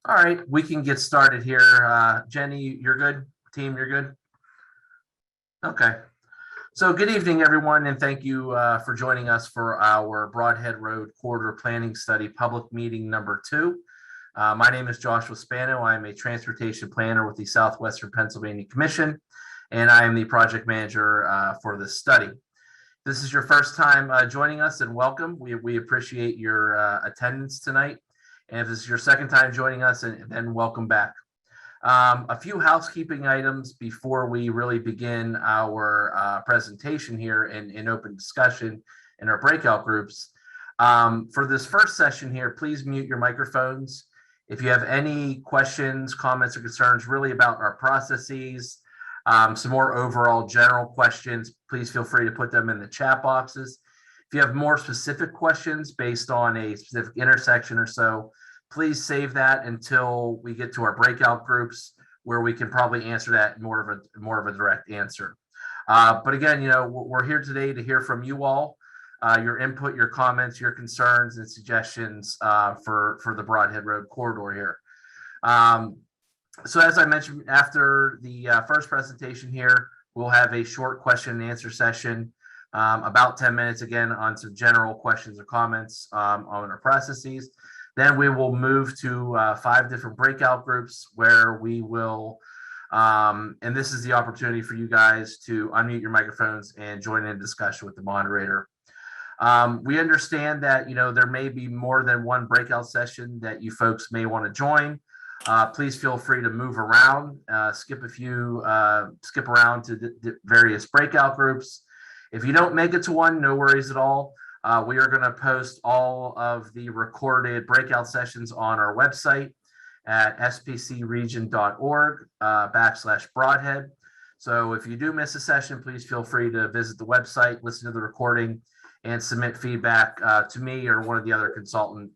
All right, we can get started here. Jenny, you're good? Team, you're good? Okay. So good evening, everyone, and thank you for joining us for our Brodhead Road Corridor Planning Study Public Meeting number 2. My name is Joshua Spano. I'm a transportation planner with the Southwestern Pennsylvania Commission, and I am the project manager for this study. This is your first time joining us, and welcome. We appreciate your attendance tonight. And if this is your second time joining us, then welcome back. A few housekeeping items before we really begin our presentation here in open discussion in our breakout groups. For this first session here, please mute your microphones. If you have any questions, comments, or concerns really about our processes, some more overall general questions, please feel free to put them in the chat boxes. If you have more specific questions based on a specific intersection or so, please save that until we get to our breakout groups where we can probably answer that more of a direct answer. But again, we're here today to hear from you all, your input, your comments, your concerns, and suggestions for the Brodhead Road corridor here. So as I mentioned, after the first presentation here, we'll have a short question and answer session, about 10 minutes again on some general questions or comments on our processes. Then we will move to 5 different breakout groups where we will, and this is the opportunity for you guys to unmute your microphones and join in discussion with the moderator. We understand that there may be more than one breakout session that you folks may want to join. Please feel free to move around, skip around to the various breakout groups. If you don't make it to one, no worries at all. We are going to post all of the recorded breakout sessions on our website at spcregion.org/Brodhead. So if you do miss a session, please feel free to visit the website, listen to the recording, and submit feedback to me or one of the other consultant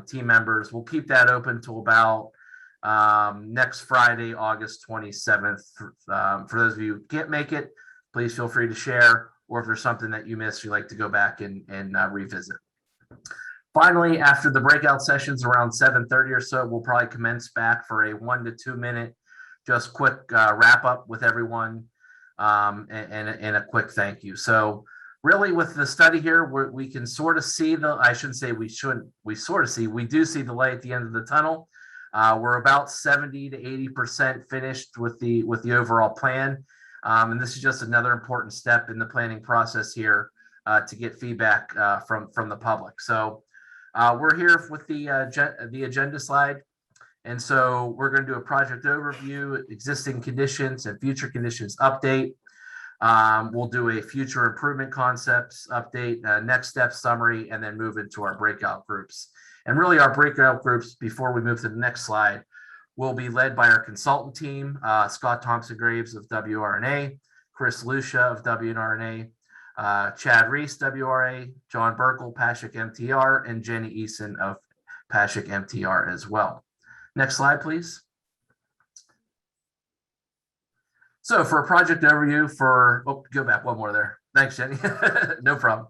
team members. We'll keep that open till about next Friday, August 27th. For those of you who can't make it, please feel free to share, or if there's something that you missed, you'd like to go back and revisit. Finally, after the breakout sessions around 7:30 or so, we'll probably commence back for a 1 to 2 minute, just quick wrap up with everyone and a quick thank you. So really with the study here, we can sort of see we do see the light at the end of the tunnel. We're about 70 to 80% finished with the overall plan. And this is just another important step in the planning process here to get feedback from the public. So we're here with the agenda slide. And so we're going to do a project overview, existing conditions and future conditions update. We'll do a future improvement concepts update, next step summary, and then move into our breakout groups. And really our breakout groups, before we move to the next slide, will be led by our consultant team, Scott Thompson-Graves of WRNA, Chris Lucia of WRNA, Chad Reese, WRA, John Burkle, Pashik MTR, and Jenny Eason of Pashik MTR as well. Next slide, please. So for a project overview go back one more there. Thanks, Jenny. No problem.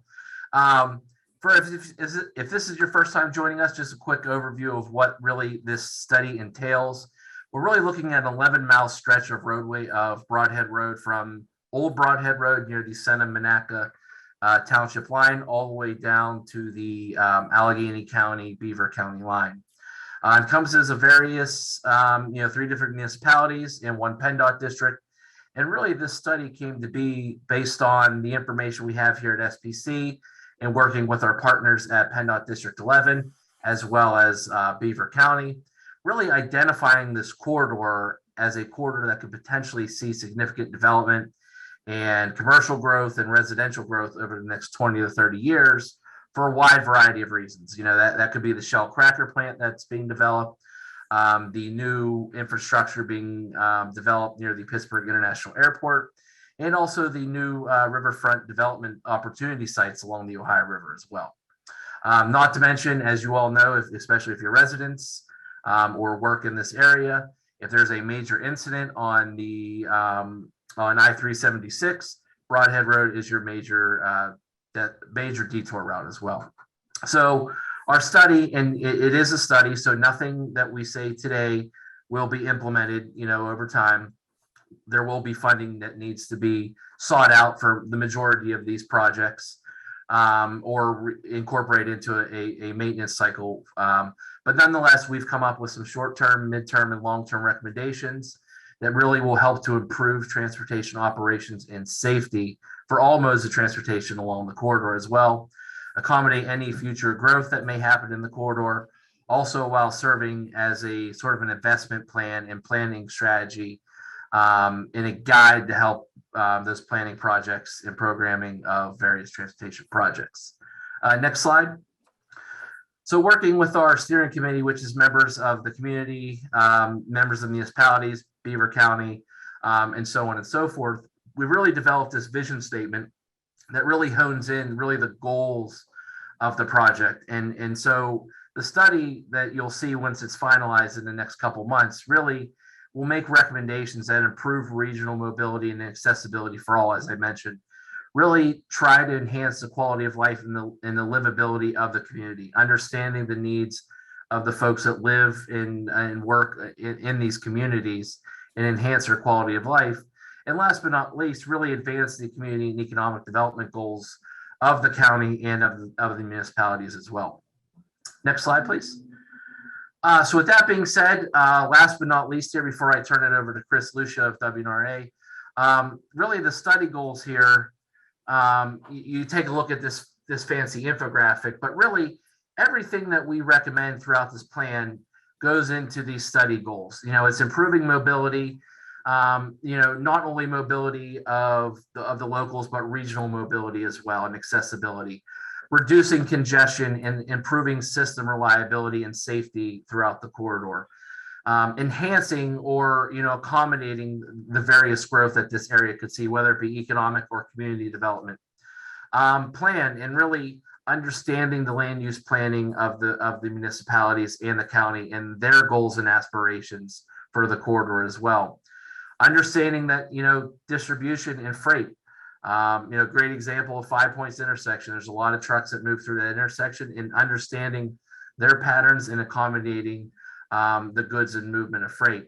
If this is your first time joining us, just a quick overview of what really this study entails. We're really looking at an 11-mile stretch of roadway of Brodhead Road from Old Brodhead Road near the Senna-Monaca Township line all the way down to the Allegheny County, Beaver County line. It encompasses of various, 3 different municipalities and 1 PennDOT district. And really this study came to be based on the information we have here at SPC and working with our partners at PennDOT District 11, as well as Beaver County, really identifying this corridor as a corridor that could potentially see significant development and commercial growth and residential growth over the next 20 to 30 years for a wide variety of reasons. That could be the Shell cracker plant that's being developed, the new infrastructure being developed near the Pittsburgh International Airport, and also the new riverfront development opportunity sites along the Ohio River as well. Not to mention, as you all know, especially if you're residents or work in this area, if there's a major incident on the on I-376, Brodhead Road is your major detour route as well. So Our study, and it is a study, so nothing that we say today will be implemented, over time. There will be funding that needs to be sought out for the majority of these projects, or incorporate into a maintenance cycle. But nonetheless, we've come up with some short-term, mid-term, and long-term recommendations that really will help to improve transportation operations and safety for all modes of transportation along the corridor as well, accommodate any future growth that may happen in the corridor, also while serving as a sort of an investment plan and planning strategy, and a guide to help those planning projects and programming of various transportation projects. Next slide. So working with our steering committee, which is members of the community, members of municipalities, Beaver County, and so on and so forth, we really developed this vision statement that really hones in really the goals of the project. And so the study that you'll see once it's finalized in the next couple months really will make recommendations that improve regional mobility and accessibility for all, as I mentioned. Really try to enhance the quality of life and the livability of the community, understanding the needs of the folks that live and work in these communities, and enhance their quality of life. And last but not least, really advance the community and economic development goals of the county and of the municipalities as well. Next slide, please. So with that being said, last but not least here, before I turn it over to Chris Lucia of WNRA, really the study goals here, you take a look at this fancy infographic, but really everything that we recommend throughout this plan goes into these study goals. It's improving mobility, not only mobility of the locals, but regional mobility as well, and accessibility, reducing congestion and improving system reliability and safety throughout the corridor, enhancing or accommodating the various growth that this area could see, whether it be economic or community development, plan and really understanding the land use planning of the municipalities and the county and their goals and aspirations for the corridor as well. Understanding that distribution and freight, great example of 5 Points intersection. There's a lot of trucks that move through that intersection, and understanding their patterns and accommodating the goods and movement of freight.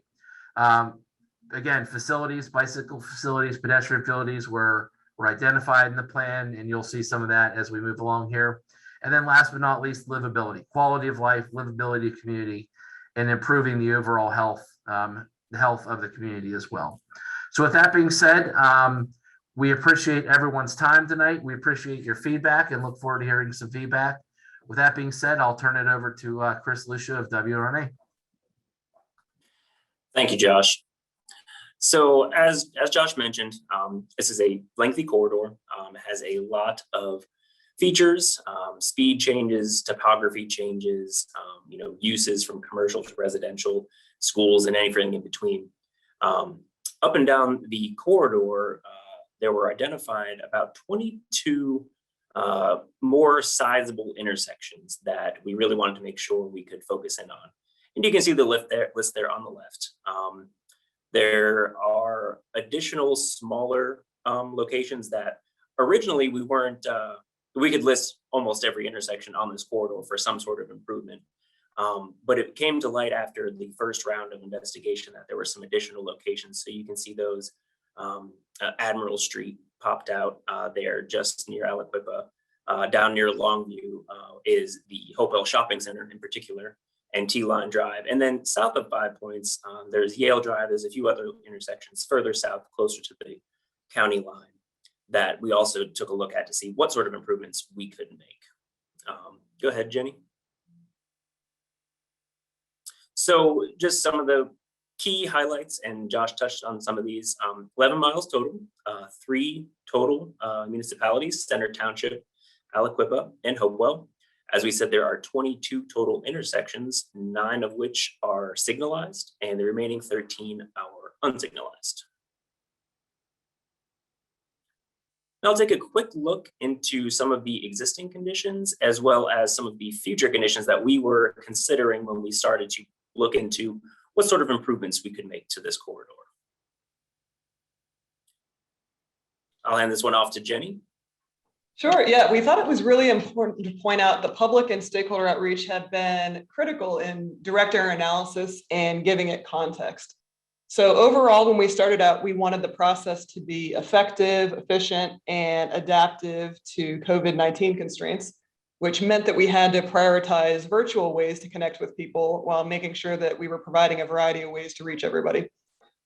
Again, facilities, bicycle facilities, pedestrian facilities were identified in the plan, and you'll see some of that as we move along here. And then last but not least, livability, quality of life, livability of community, and improving the overall health of the community as well. So with that being said, we appreciate everyone's time tonight. We appreciate your feedback and look forward to hearing some feedback. With that being said, I'll turn it over to Chris Lucia of WRNA. Thank you, Josh. So as Josh mentioned, this is a lengthy corridor. It has a lot of features, speed changes, topography changes, uses from commercial to residential, schools, and anything in between. Up and down the corridor, there were identified about 22 more sizable intersections that we really wanted to make sure we could focus in on. And you can see the list there on the left. There are additional smaller locations that originally we weren't, we could list almost every intersection on this corridor for some sort of improvement. But it came to light after the first round of investigation that there were some additional locations. So you can see those. Admiral Street popped out there just near Aliquippa. Down near Longview is the Hopewell Shopping Center in particular, and T-Line Drive. And then south of 5 Points, there's Yale Drive. There's a few other intersections further south, closer to the county line, that we also took a look at to see what sort of improvements we could make. Go ahead, Jenny. So just some of the key highlights, and Josh touched on some of these. 11 miles total, 3 total municipalities: Center Township, Aliquippa, and Hopewell. As we said, there are 22 total intersections, 9 of which are signalized, and the remaining 13 are unsignalized. Now I'll take a quick look into some of the existing conditions, as well as some of the future conditions that we were considering when we started to look into what sort of improvements we could make to this corridor. I'll hand this one off to Jenny. Sure. Yeah, we thought it was really important to point out the public and stakeholder outreach have been critical in directing our analysis and giving it context. So overall, when we started out, we wanted the process to be effective, efficient, and adaptive to COVID-19 constraints, which meant that we had to prioritize virtual ways to connect with people while making sure that we were providing a variety of ways to reach everybody.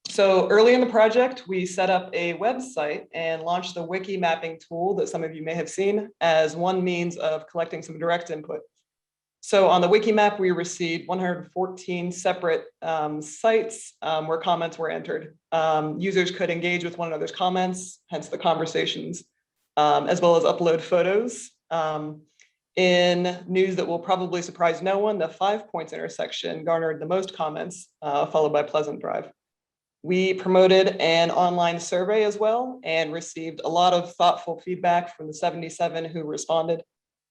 So early in the project, we set up a website and launched the wiki mapping tool that some of you may have seen as one means of collecting some direct input. So on the wiki map, we received 114 separate sites where comments were entered. Users could engage with one another's comments, hence the conversations, as well as upload photos. In news that will probably surprise no one, the 5 Points intersection garnered the most comments, followed by Pleasant Drive. We promoted an online survey as well and received a lot of thoughtful feedback from the 77 who responded.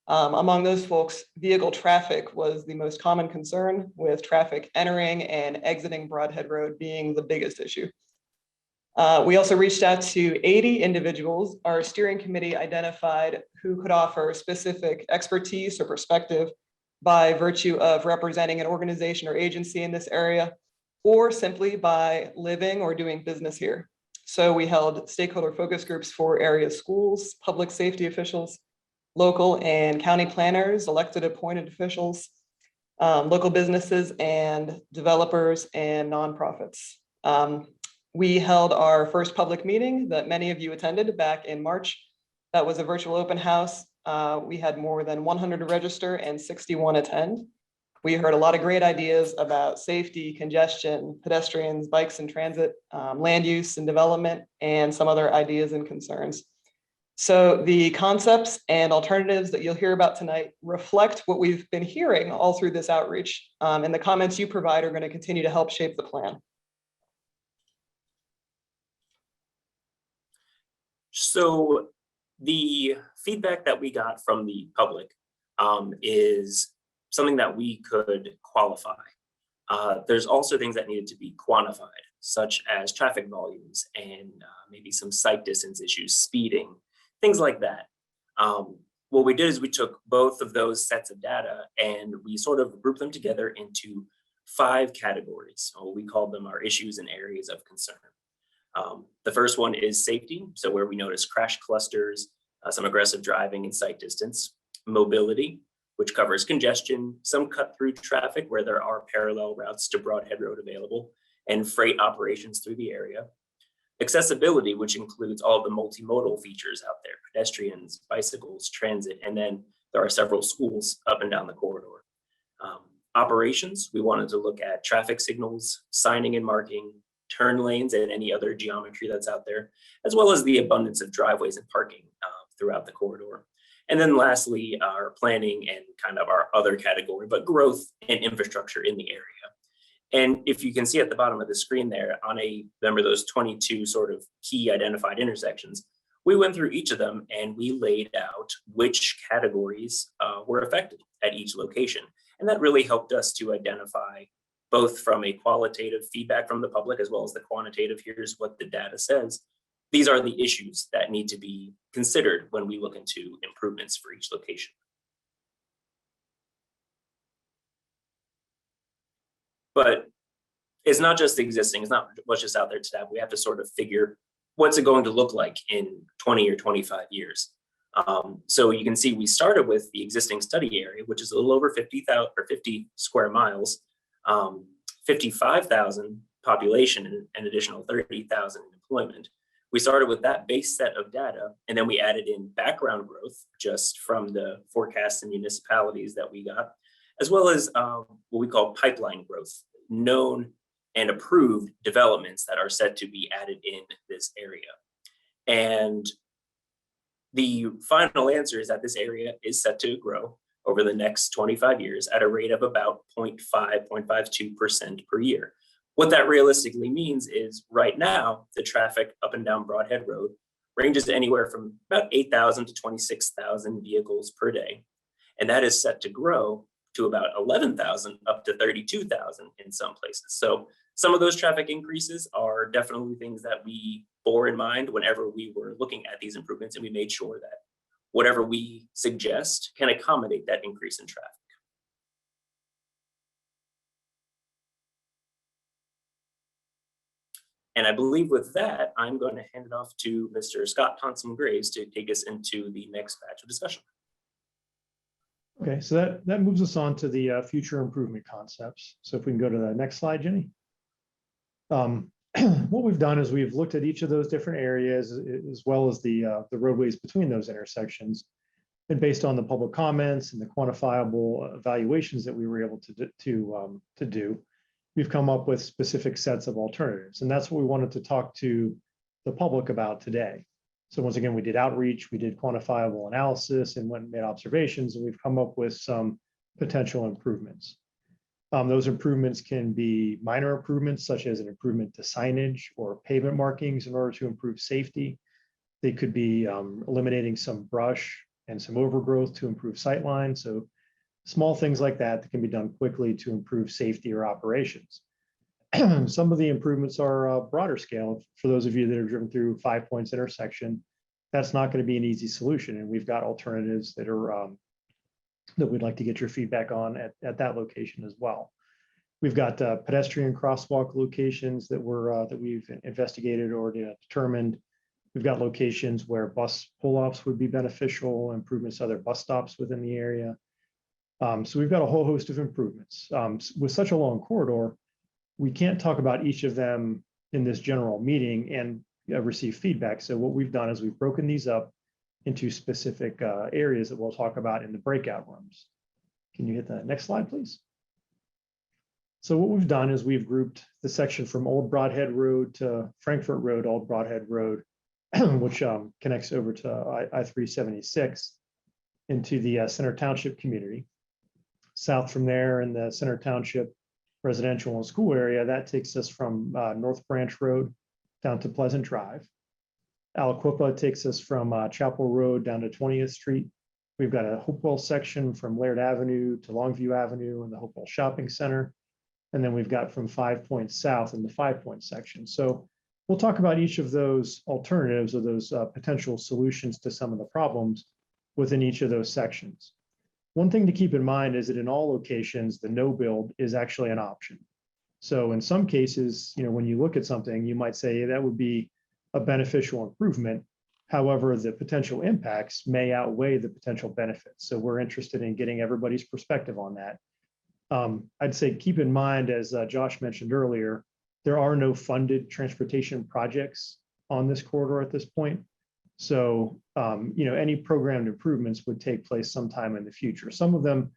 Among those folks, vehicle traffic was the most common concern, with traffic entering and exiting Brodhead Road being the biggest issue. We also reached out to 80 individuals. Our steering committee identified who could offer specific expertise or perspective by virtue of representing an organization or agency in this area, or simply by living or doing business here. So we held stakeholder focus groups for area schools, public safety officials, local and county planners, elected appointed officials, local businesses and developers and nonprofits. We held our first public meeting that many of you attended back in March. That was a virtual open house. We had more than 100 register and 61 attend. We heard a lot of great ideas about safety, congestion, pedestrians, bikes and transit, land use and development, and some other ideas and concerns. So the concepts and alternatives that you'll hear about tonight reflect what we've been hearing all through this outreach, and the comments you provide are going to continue to help shape the plan. So the feedback that we got from the public is something that we could qualify. There's also things that needed to be quantified, such as traffic volumes and maybe some sight distance issues, speeding, things like that. What we did is we took both of those sets of data and we sort of grouped them together into 5 categories. We called them our issues and areas of concern. The first one is safety, so where we notice crash clusters, some aggressive driving and sight distance. Mobility, which covers congestion, some cut-through traffic where there are parallel routes to Brodhead Road available, and freight operations through the area. Accessibility, which includes all of the multimodal features out there, pedestrians, bicycles, transit, and then there are several schools up and down the corridor. Operations, we wanted to look at traffic signals, signing and marking, turn lanes, and any other geometry that's out there, as well as the abundance of driveways and parking throughout the corridor. And then lastly, our planning and kind of our other category, but growth and infrastructure in the area. And if you can see at the bottom of the screen there, remember those 22 sort of key identified intersections, we went through each of them and we laid out which categories were affected at each location. And that really helped us to identify, both from a qualitative feedback from the public as well as the quantitative, here's what the data says. These are the issues that need to be considered when we look into improvements for each location. But it's not just existing, it's not what's just out there today. We have to sort of figure what's it going to look like in 20 or 25 years. So you can see we started with the existing study area, which is a little over 50,000 or 50 square miles, 55,000 population and an additional 30,000 in employment. We started with that base set of data, and then we added in background growth just from the forecasts and municipalities that we got, as well as what we call pipeline growth, known and approved developments that are set to be added in this area. And the final answer is that this area is set to grow over the next 25 years at a rate of about 0.52% per year. What that realistically means is right now, the traffic up and down Brodhead Road ranges anywhere from about 8,000 to 26,000 vehicles per day. And that is set to grow to about 11,000 up to 32,000 in some places. So some of those traffic increases are definitely things that we bore in mind whenever we were looking at these improvements, and we made sure that whatever we suggest can accommodate that increase in traffic. And I believe with that, I'm going to hand it off to Mr. Scott Thompson-Graves to take us into the next batch of discussion. Okay, so that moves us on to the future improvement concepts. So if we can go to the next slide, Jenny. What we've done is we've looked at each of those different areas as well as the roadways between those intersections. And based on the public comments and the quantifiable evaluations that we were able to do, we've come up with specific sets of alternatives. And that's what we wanted to talk to the public about today. So once again, we did outreach, we did quantifiable analysis and went and made observations, and we've come up with some potential improvements. Those improvements can be minor improvements, such as an improvement to signage or pavement markings in order to improve safety. They could be eliminating some brush and some overgrowth to improve sightline. So small things like that can be done quickly to improve safety or operations. Some of the improvements are broader scale. For those of you that have driven through 5 Points intersection, that's not going to be an easy solution. And we've got alternatives that are that we'd like to get your feedback on at that location as well. We've got pedestrian crosswalk locations that we've investigated or determined. We've got locations where bus pull-offs would be beneficial, improvements to other bus stops within the area. So we've got a whole host of improvements. With such a long corridor, we can't talk about each of them in this general meeting and receive feedback. So what we've done is we've broken these up into specific areas that we'll talk about in the breakout rooms. Can you hit the next slide, please? So what we've done is we've grouped the section from Old Brodhead Road to Frankfurt Road, Old Brodhead Road, which connects over to I-376 into the Center Township community. South from there in the Center Township residential and school area, that takes us from North Branch Road down to Pleasant Drive. Aliquippa takes us from Chapel Road down to 20th Street. We've got a Hopewell section from Laird Avenue to Longview Avenue and the Hopewell Shopping Center. And then we've got from 5 Points South in the 5 Point section. So we'll talk about each of those alternatives or those potential solutions to some of the problems within each of those sections. One thing to keep in mind is that in all locations, the no build is actually an option. So in some cases, when you look at something, you might say that would be a beneficial improvement. However, the potential impacts may outweigh the potential benefits. So we're interested in getting everybody's perspective on that. I'd say keep in mind, as Josh mentioned earlier, there are no funded transportation projects on this corridor at this point. So, any programmed improvements would take place sometime in the future. Some of them,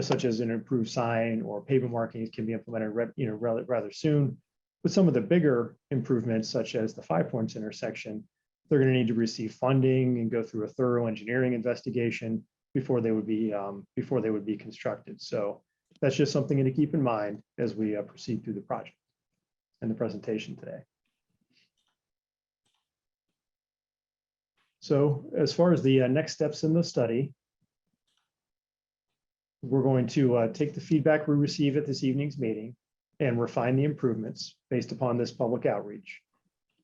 such as an improved sign or pavement markings can be implemented, rather soon. But some of the bigger improvements, such as the 5 Points intersection, they're going to need to receive funding and go through a thorough engineering investigation before they would be constructed. So that's just something to keep in mind as we proceed through the project and the presentation today. So as far as the next steps in the study, we're going to take the feedback we receive at this evening's meeting and refine the improvements based upon this public outreach.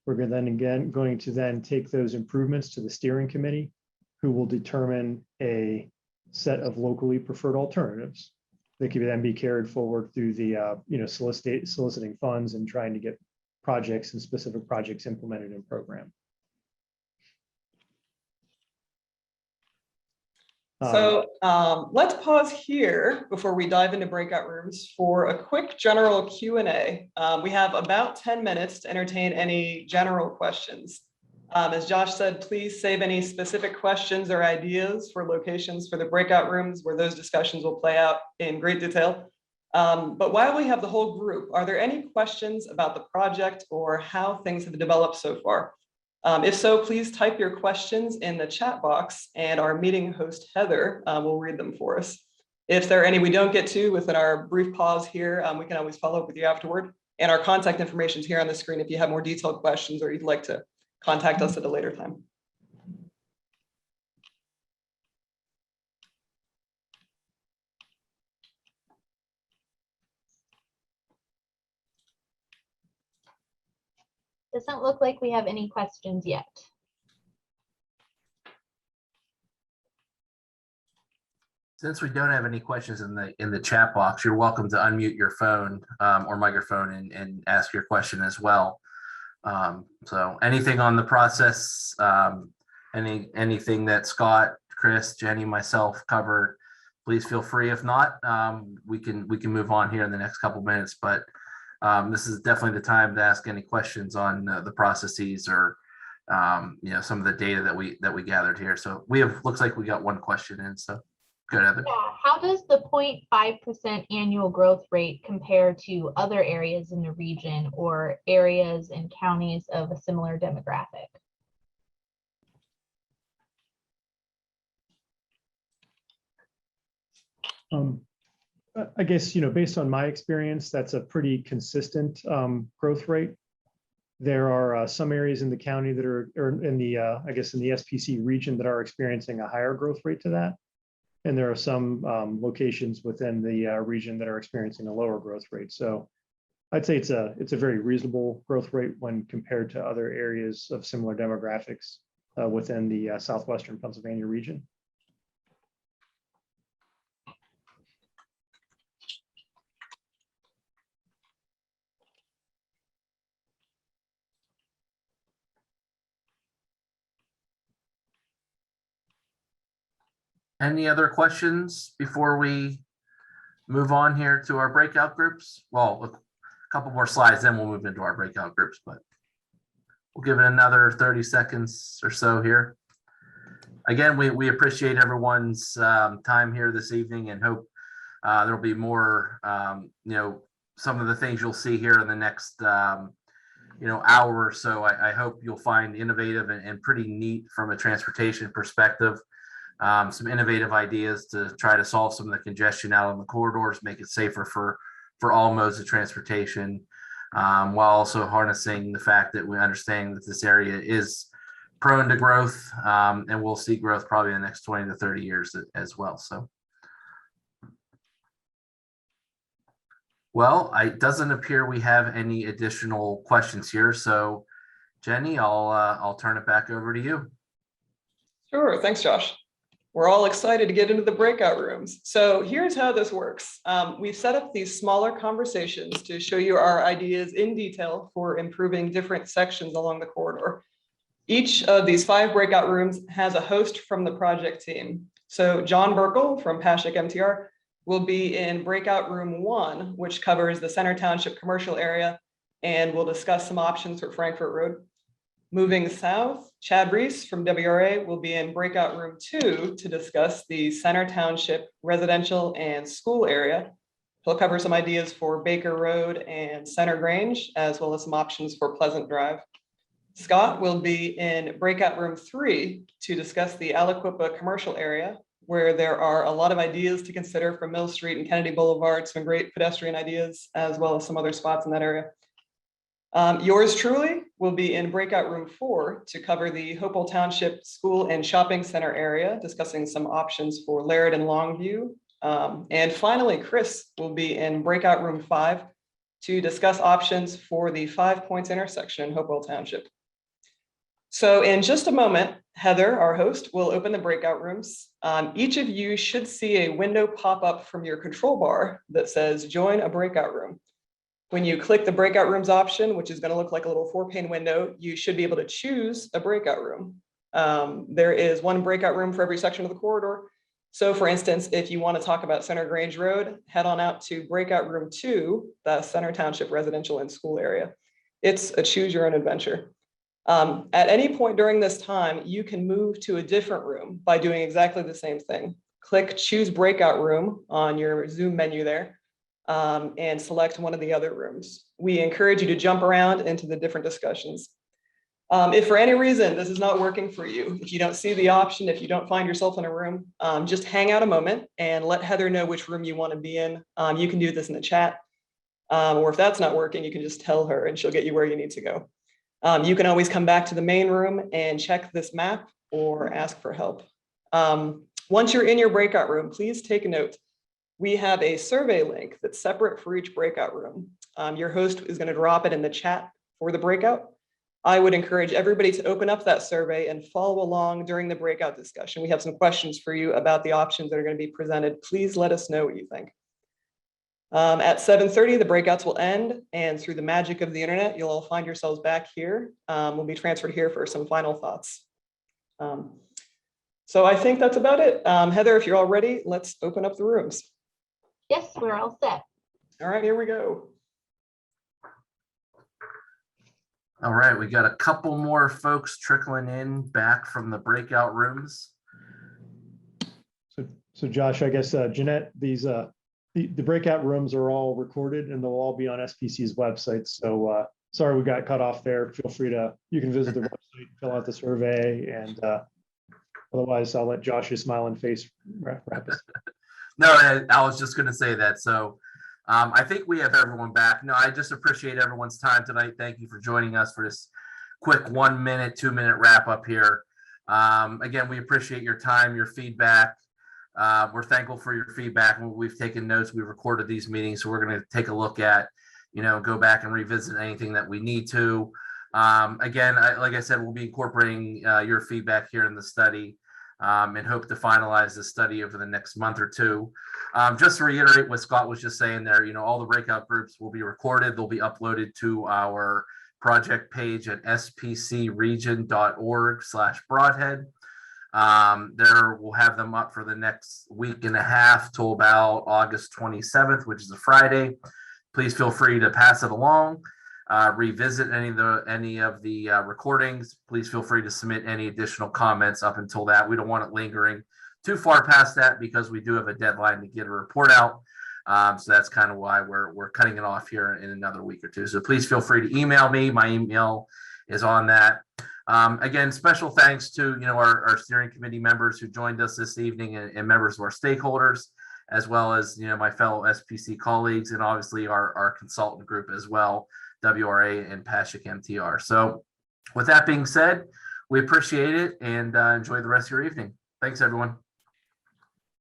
We're going to then take those improvements to the steering committee, who will determine a set of locally preferred alternatives that can then be carried forward through the soliciting funds and trying to get projects and specific projects implemented in program. So let's pause here before we dive into breakout rooms for a quick general Q&A. We have about 10 minutes to entertain any general questions. As Josh said, please save any specific questions or ideas for locations for the breakout rooms where those discussions will play out in great detail. But while we have the whole group, are there any questions about the project or how things have developed so far? If so, please type your questions in the chat box and our meeting host, Heather, will read them for us. If there are any we don't get to within our brief pause here, we can always follow up with you afterward. And our contact information is here on the screen if you have more detailed questions or you'd like to contact us at a later time. Doesn't look like we have any questions yet. Since we don't have any questions in the chat box, you're welcome to unmute your phone or microphone and ask your question as well. So anything on the process, anything that Scott, Chris, Jenny, myself covered, please feel free. If not, we can move on here in the next couple minutes. But this is definitely the time to ask any questions on the processes or some of the data that we gathered here. So looks like we got one question in. So go ahead, Heather. Yeah. How does the 0.5% annual growth rate compare to other areas in the region or areas and counties of a similar demographic? I guess, based on my experience, that's a pretty consistent growth rate. There are some areas in the county that are, or in the, I guess, in the SPC region that are experiencing a higher growth rate to that. And there are some locations within the region that are experiencing a lower growth rate. So I'd say it's a very reasonable growth rate when compared to other areas of similar demographics within the southwestern Pennsylvania region. Any other questions before we move on here to our breakout groups? Well, a couple more slides, then we'll move into our breakout groups, but we'll give it another 30 seconds or so here. Again, we appreciate everyone's time here this evening and hope there'll be more, some of the things you'll see here in the next, hour or so. I hope you'll find innovative and pretty neat from a transportation perspective. Some innovative ideas to try to solve some of the congestion out on the corridors, make it safer for all modes of transportation, while also harnessing the fact that we understand that this area is prone to growth, and we'll see growth probably in the next 20 to 30 years as well. So, well, it doesn't appear we have any additional questions here. So, Jenny, I'll turn it back over to you. Sure, thanks, Josh. We're all excited to get into the breakout rooms. So here's how this works. We've set up these smaller conversations to show you our ideas in detail for improving different sections along the corridor. Each of these 5 breakout rooms has a host from the project team. So John Burkle from Pashick MTR will be in breakout room 1, which covers the Center Township commercial area, and we'll discuss some options for Frankfurt Road. Moving south, Chad Reese from WRA will be in breakout room 2 to discuss the Center Township residential and school area. He'll cover some ideas for Baker Road and Center Grange, as well as some options for Pleasant Drive. Scott will be in breakout room 3 to discuss the Aliquippa commercial area, where there are a lot of ideas to consider from Mill Street and Kennedy Boulevard, some great pedestrian ideas, as well as some other spots in that area. Yours truly will be in breakout room 4 to cover the Hopewell Township School and Shopping Center area, discussing some options for Laird and Longview. And finally, Chris will be in breakout room 5 to discuss options for the 5 Points intersection in Hopewell Township. So in just a moment, Heather, our host, will open the breakout rooms. Each of you should see a window pop up from your control bar that says join a breakout room. When you click the breakout rooms option, which is going to look like a little 4-pane window, you should be able to choose a breakout room. There is one breakout room for every section of the corridor. So for instance, if you want to talk about Center Grange Road, head on out to breakout room 2, the Center Township residential and school area. It's a choose your own adventure. At any point during this time, you can move to a different room by doing exactly the same thing. Click choose breakout room on your Zoom menu there. And select one of the other rooms. We encourage you to jump around into the different discussions. If for any reason this is not working for you, if you don't see the option, if you don't find yourself in a room, just hang out a moment and let Heather know which room you want to be in. You can do this in the chat, or if that's not working, you can just tell her and she'll get you where you need to go. You can always come back to the main room and check this map or ask for help. Once you're in your breakout room, please take a note. We have a survey link that's separate for each breakout room. Your host is going to drop it in the chat for the breakout. I would encourage everybody to open up that survey and follow along during the breakout discussion. We have some questions for you about the options that are going to be presented. Please let us know what you think. At 7:30, the breakouts will end, and through the magic of the internet, you'll all find yourselves back here. We'll be transferred here for some final thoughts. So I think that's about it. Heather, if you're all ready, let's open up the rooms. Yes, we're all set. All right, here we go. All right, we got a couple more folks trickling in back from the breakout rooms. So Josh, I guess, Jeanette, these the breakout rooms are all recorded and they'll all be on SPC's website. So sorry we got cut off there. Feel free you can visit the website, fill out the survey, and otherwise I'll let Josh's smiling face wrap us. No, I was just going to say that. So I think we have everyone back. No, I just appreciate everyone's time tonight. Thank you for joining us for this quick 1 minute, 2 minute wrap up here. Again, we appreciate your time, your feedback. We're thankful for your feedback. We've taken notes. We recorded these meetings, so we're going to take a look at, go back and revisit anything that we need to. Again, like I said, we'll be incorporating your feedback here in the study and hope to finalize the study over the next month or two. Just to reiterate what Scott was just saying there, all the breakout groups will be recorded. They'll be uploaded to our project page at spcregion.org/Brodhead. There we'll have them up for the next week and a half till about August 27th, which is a Friday. Please feel free to pass it along, revisit any of the recordings. Please feel free to submit any additional comments up until that. We don't want it lingering too far past that because we do have a deadline to get a report out. So that's kind of why we're cutting it off here in another week or two. So please feel free to email me. My email is on that. Again, special thanks to our steering committee members who joined us this evening and members of our stakeholders, as well as my fellow SPC colleagues, and obviously our consultant group as well, WRA and Pashik MTR. So with that being said, we appreciate it and enjoy the rest of your evening. Thanks, everyone.